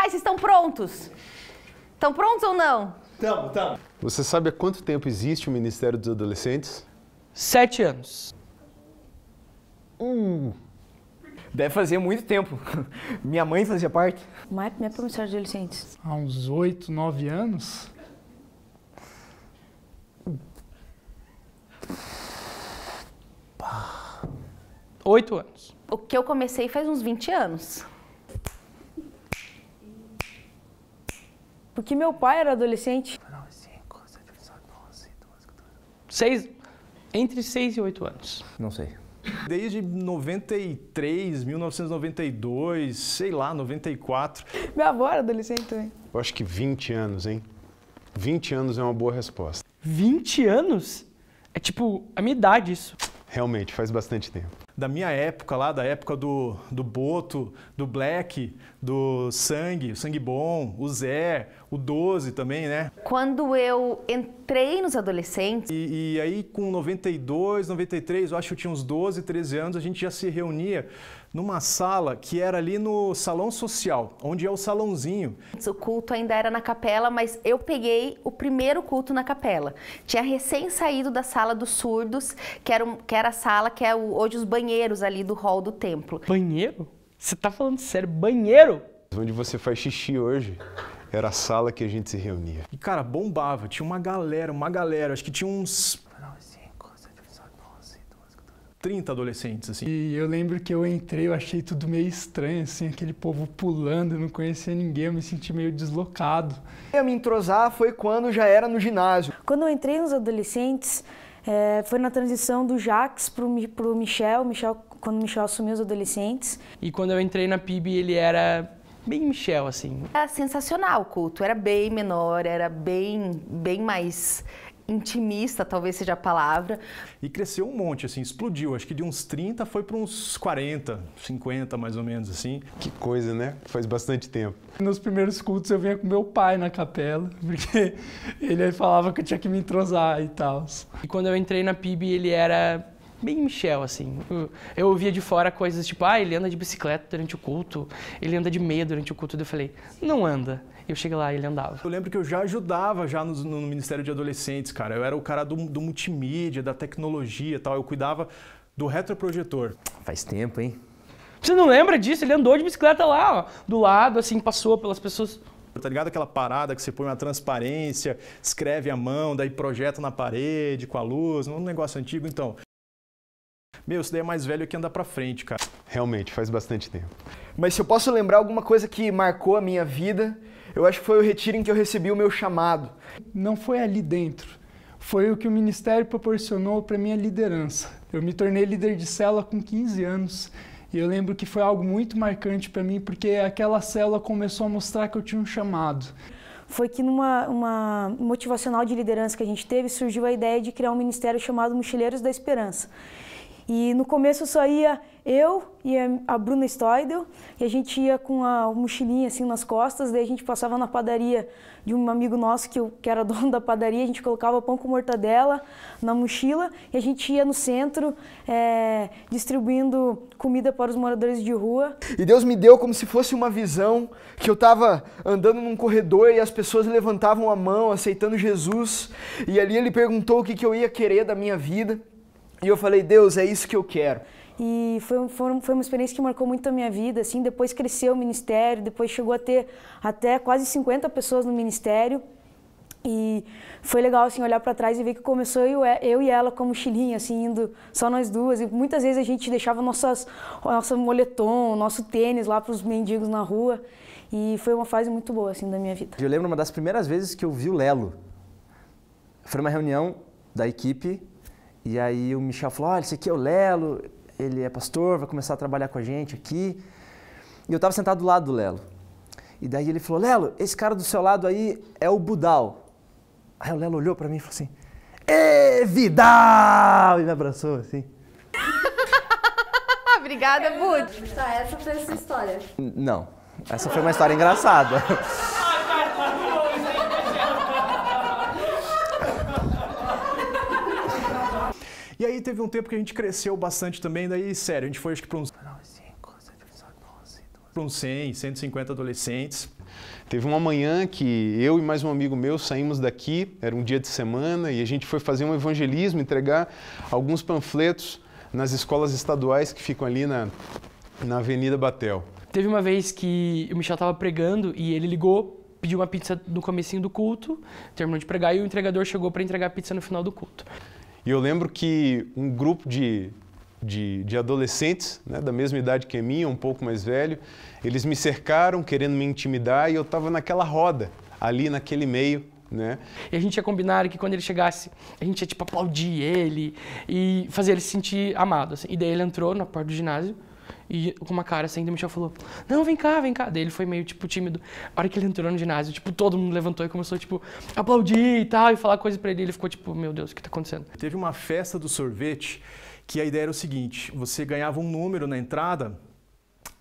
vocês estão prontos? Estão prontos ou não? Tamo. Você sabe há quanto tempo existe o Ministério dos Adolescentes? 7 anos. Deve fazer muito tempo. Minha mãe fazia parte. Minha Ministério dos Adolescentes. Há uns 8, 9 anos. Pá. 8 anos. O que eu comecei faz uns 20 anos. Porque meu pai era adolescente. Entre 6 e 8 anos. Não sei. Desde 93, 1992, sei lá, 94. Minha avó era adolescente também. Eu acho que 20 anos, hein? 20 anos é uma boa resposta. 20 anos? É tipo a minha idade isso. Realmente, faz bastante tempo. Da minha época lá, da época do Boto, do Black, do Sangue, o Sangue Bom, o Zé, o 12 também, né? Quando eu entrei nos adolescentes... E aí com 92, 93, eu acho que eu tinha uns 12, 13 anos, a gente já se reunia numa sala que era ali no salão social, onde é o salãozinho. O culto ainda era na capela, mas eu peguei o primeiro culto na capela. Tinha recém saído da sala dos surdos, que era a sala que é hoje os banheiros ali do hall do templo. Banheiro? Você tá falando sério? Banheiro? Onde você faz xixi hoje era a sala que a gente se reunia. E cara, bombava, tinha uma galera, acho que tinha uns 30 adolescentes, assim. E eu lembro que eu entrei, eu achei tudo meio estranho, assim, aquele povo pulando, eu não conhecia ninguém, eu me senti meio deslocado. Eu me entrosar foi quando já era no ginásio. Quando eu entrei nos adolescentes, foi na transição do Jax pro Michel, quando o Michel assumiu os adolescentes. E quando eu entrei na PIB, ele era bem Michel, assim. Era sensacional o culto, era bem menor, era bem mais intimista, talvez seja a palavra. E cresceu um monte, assim, explodiu. Acho que de uns 30 foi para uns 40, 50 mais ou menos, assim. Que coisa, né? Faz bastante tempo. Nos primeiros cultos eu vinha com meu pai na capela, porque ele falava que eu tinha que me entrosar e tal. E quando eu entrei na PIB, ele era bem Michel, assim. Eu ouvia de fora coisas tipo, ele anda de bicicleta durante o culto, ele anda de meia durante o culto. Eu falei, não anda. Eu cheguei lá e ele andava. Eu lembro que eu já ajudava no Ministério de Adolescentes, cara. Eu era o cara do multimídia, da tecnologia e tal. Eu cuidava do retroprojetor. Faz tempo, hein? Você não lembra disso? Ele andou de bicicleta lá, ó, do lado, assim, passou pelas pessoas. Tá ligado aquela parada que você põe uma transparência, escreve à mão, daí projeta na parede com a luz, um negócio antigo, então. Meu, isso daí é mais velho que andar pra frente, cara. Realmente, faz bastante tempo. Mas se eu posso lembrar alguma coisa que marcou a minha vida, eu acho que foi o retiro em que eu recebi o meu chamado. Não foi ali dentro, foi o que o ministério proporcionou para minha liderança. Eu me tornei líder de célula com 15 anos e eu lembro que foi algo muito marcante para mim porque aquela célula começou a mostrar que eu tinha um chamado. Foi que numa motivacional de liderança que a gente teve, surgiu a ideia de criar um ministério chamado Mochileiros da Esperança. E no começo só ia eu e a Bruna Stoidel, e a gente ia com a mochilinha assim nas costas, daí a gente passava na padaria de um amigo nosso que era dono da padaria, a gente colocava pão com mortadela na mochila e a gente ia no centro distribuindo comida para os moradores de rua. E Deus me deu como se fosse uma visão que eu estava andando num corredor e as pessoas levantavam a mão aceitando Jesus, e ali ele perguntou o que eu ia querer da minha vida. E eu falei, Deus, é isso que eu quero. E foi uma experiência que marcou muito a minha vida, assim, depois cresceu o ministério, depois chegou a ter até quase 50 pessoas no ministério. E foi legal, assim, olhar para trás e ver que começou eu e ela com a mochilinha, assim, indo só nós duas. E muitas vezes a gente deixava nosso moletom, nosso tênis lá para os mendigos na rua. E foi uma fase muito boa, assim, da minha vida. Eu lembro uma das primeiras vezes que eu vi o Lelo. Foi uma reunião da equipe. E aí o Michel falou, olha, esse aqui é o Lelo, ele é pastor, vai começar a trabalhar com a gente aqui. E eu estava sentado do lado do Lelo. E daí ele falou, Lelo, esse cara do seu lado aí é o Budal. Aí o Lelo olhou para mim e falou assim, Ê, Vidal! E me abraçou assim. Obrigada, Bud. Essa foi essa história. Não, essa foi uma história engraçada. E aí teve um tempo que a gente cresceu bastante também, daí, sério, a gente foi acho que para uns para uns 100, 150 adolescentes. Teve uma manhã que eu e mais um amigo meu saímos daqui, era um dia de semana, e a gente foi fazer um evangelismo, entregar alguns panfletos nas escolas estaduais que ficam ali na Avenida Batel. Teve uma vez que o Michel estava pregando e ele ligou, pediu uma pizza no comecinho do culto, terminou de pregar e o entregador chegou para entregar a pizza no final do culto. E eu lembro que um grupo de adolescentes, né, da mesma idade que a minha, um pouco mais velho, eles me cercaram querendo me intimidar e eu estava naquela roda, ali naquele meio, né? E a gente ia combinar que quando ele chegasse, a gente ia tipo aplaudir ele e fazer ele se sentir amado, assim. E daí ele entrou na porta do ginásio e com uma cara assim, o Michel falou, não, vem cá, vem cá. Daí ele foi meio tipo tímido. A hora que ele entrou no ginásio, tipo, todo mundo levantou e começou tipo a aplaudir e tal, e falar coisa pra ele. Ele ficou tipo, meu Deus, o que tá acontecendo? Teve uma festa do sorvete que a ideia era o seguinte, você ganhava um número na entrada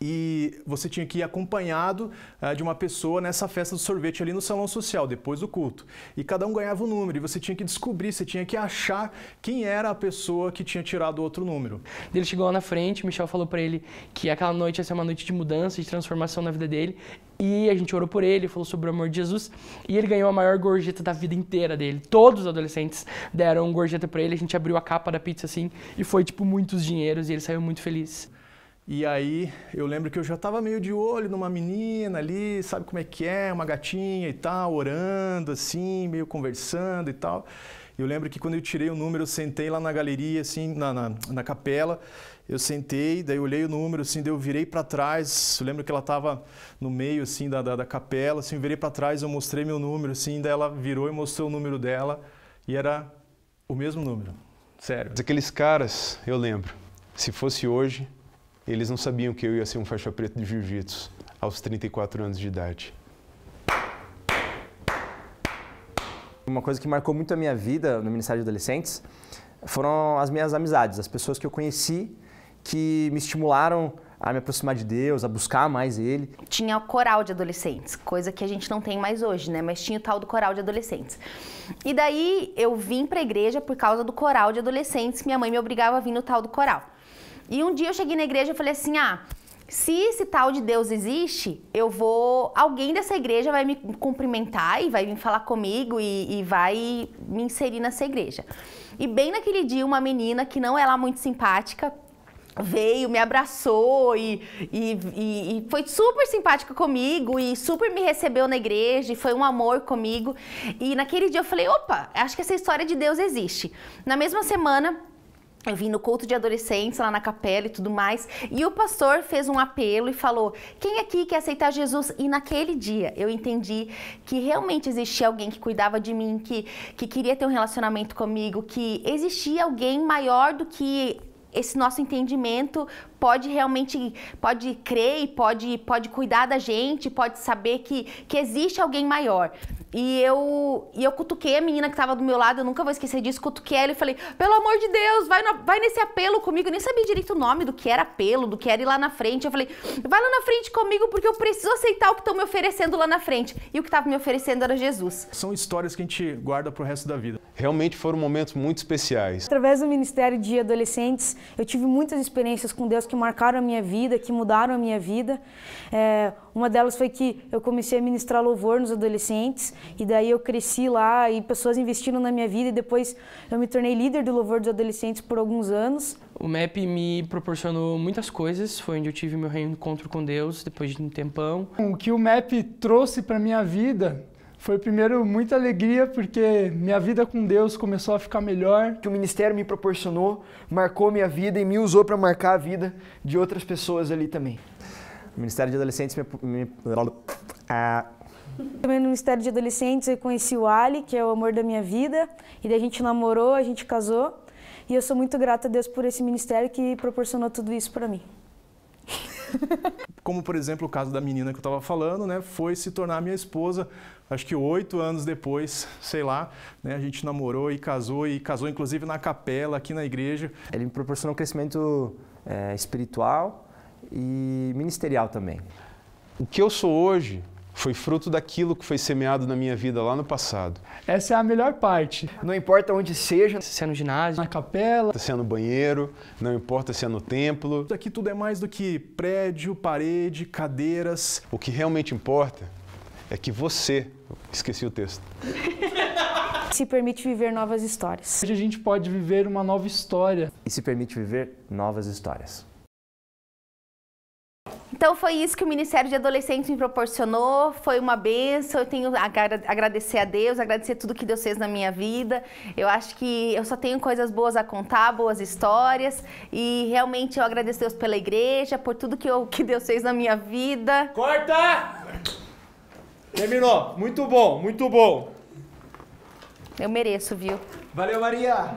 e você tinha que ir acompanhado de uma pessoa nessa festa do sorvete ali no salão social, depois do culto. E cada um ganhava um número e você tinha que descobrir, você tinha que achar quem era a pessoa que tinha tirado outro número. Ele chegou lá na frente, o Michel falou pra ele que aquela noite ia ser uma noite de mudança, de transformação na vida dele. E a gente orou por ele, falou sobre o amor de Jesus. E ele ganhou a maior gorjeta da vida inteira dele. Todos os adolescentes deram gorjeta pra ele. A gente abriu a capa da pizza assim e foi tipo muitos dinheiros e ele saiu muito feliz. E aí eu lembro que eu já estava meio de olho numa menina ali, sabe como é que é, uma gatinha e tal, orando assim, meio conversando e tal. Eu lembro que quando eu tirei o número, eu sentei lá na galeria, assim, na capela, eu sentei, daí eu olhei o número, assim, daí eu virei para trás, eu lembro que ela estava no meio, assim, da capela, assim, eu virei para trás, eu mostrei meu número, assim, daí ela virou e mostrou o número dela, e era o mesmo número, sério. Aqueles caras, eu lembro, se fosse hoje, eles não sabiam que eu ia ser um faixa preta de jiu-jitsu aos 34 anos de idade. Uma coisa que marcou muito a minha vida no Ministério de Adolescentes foram as minhas amizades, as pessoas que eu conheci que me estimularam a me aproximar de Deus, a buscar mais Ele. Tinha o coral de adolescentes, coisa que a gente não tem mais hoje, né? Mas tinha o tal do coral de adolescentes. E daí eu vim pra igreja por causa do coral de adolescentes, minha mãe me obrigava a vir no tal do coral. E um dia eu cheguei na igreja e falei assim, se esse tal de Deus existe, alguém dessa igreja vai me cumprimentar e vai vir falar comigo e vai me inserir nessa igreja. E bem naquele dia, uma menina que não é lá muito simpática, veio, me abraçou e foi super simpática comigo e super me recebeu na igreja e foi um amor comigo. E naquele dia eu falei, opa, acho que essa história de Deus existe. Na mesma semana, eu vim no culto de adolescentes lá na capela e tudo mais, e o pastor fez um apelo e falou, quem aqui quer aceitar Jesus? E naquele dia eu entendi que realmente existia alguém que cuidava de mim, que queria ter um relacionamento comigo, que existia alguém maior do que esse nosso entendimento, pode crer e pode cuidar da gente, pode saber que existe alguém maior. E eu cutuquei a menina que estava do meu lado, eu nunca vou esquecer disso, cutuquei ela e falei, pelo amor de Deus, vai nesse apelo comigo. Eu nem sabia direito o nome do que era apelo, do que era ir lá na frente. Eu falei, vai lá na frente comigo porque eu preciso aceitar o que estão me oferecendo lá na frente. E o que estava me oferecendo era Jesus. São histórias que a gente guarda pro resto da vida. Realmente foram momentos muito especiais. Através do Ministério de Adolescentes, eu tive muitas experiências com Deus que marcaram a minha vida, que mudaram a minha vida. Uma delas foi que eu comecei a ministrar louvor nos adolescentes, e daí eu cresci lá e pessoas investiram na minha vida, e depois eu me tornei líder do louvor dos adolescentes por alguns anos. O MEP me proporcionou muitas coisas, foi onde eu tive meu reencontro com Deus, depois de um tempão. O que o MEP trouxe para minha vida foi, primeiro, muita alegria, porque minha vida com Deus começou a ficar melhor. Que o ministério me proporcionou, marcou minha vida e me usou para marcar a vida de outras pessoas ali também. O Ministério de Adolescentes Também no Ministério de Adolescentes eu conheci o Ali, que é o amor da minha vida, e daí a gente namorou, a gente casou, e eu sou muito grata a Deus por esse ministério que proporcionou tudo isso para mim. Como, por exemplo, o caso da menina que eu estava falando, né, foi se tornar minha esposa, acho que 8 anos depois, sei lá, né, a gente namorou e casou inclusive na capela, aqui na igreja. Ele me proporcionou um crescimento espiritual e ministerial também. O que eu sou hoje foi fruto daquilo que foi semeado na minha vida lá no passado. Essa é a melhor parte. Não importa onde seja, Se é no ginásio, Na capela, Se é no banheiro, não importa se é no templo. Isso aqui tudo é mais do que prédio, parede, cadeiras. O que realmente importa é que você, esqueci o texto, Se permite viver novas histórias. hoje a gente pode viver uma nova história. E se permite viver novas histórias. Então foi isso que o Ministério de Adolescentes me proporcionou, foi uma bênção, eu tenho a agradecer a Deus, agradecer tudo que Deus fez na minha vida. Eu acho que eu só tenho coisas boas a contar, boas histórias, e realmente eu agradeço a Deus pela igreja, por tudo que Deus fez na minha vida. Corta! Terminou. Muito bom, muito bom. Eu mereço, viu? Valeu, Maria!